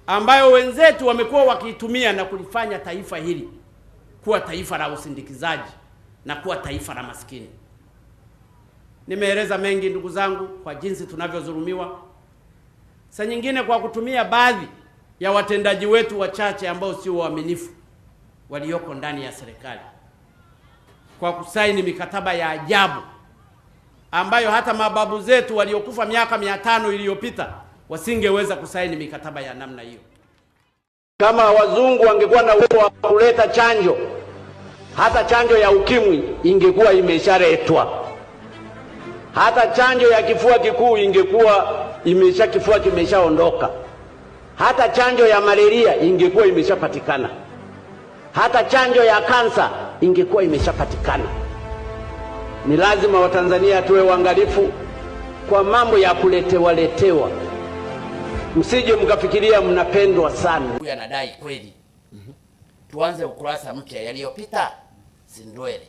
ambayo wenzetu wamekuwa wakiitumia na kulifanya taifa hili kuwa taifa la usindikizaji na kuwa taifa la maskini. Nimeeleza mengi ndugu zangu kwa jinsi tunavyodhulumiwa, saa nyingine kwa kutumia baadhi ya watendaji wetu wachache ambao sio waaminifu walioko ndani ya serikali, kwa kusaini mikataba ya ajabu ambayo hata mababu zetu waliokufa miaka 500 iliyopita wasingeweza kusaini mikataba ya namna hiyo. Kama wazungu wangekuwa na uwezo wa kuleta chanjo, hata chanjo ya ukimwi ingekuwa imeshaletwa. Hata chanjo ya kifua kikuu ingekuwa kifua kimeshaondoka. Hata chanjo ya malaria ingekuwa imeshapatikana. Hata chanjo ya kansa ingekuwa imeshapatikana. Ni lazima Watanzania tuwe waangalifu kwa mambo ya kuletewa. Msije mkafikiria mnapendwa sana. Huyu anadai kweli. Tuanze ukurasa mpya, yaliyopita si ndwele.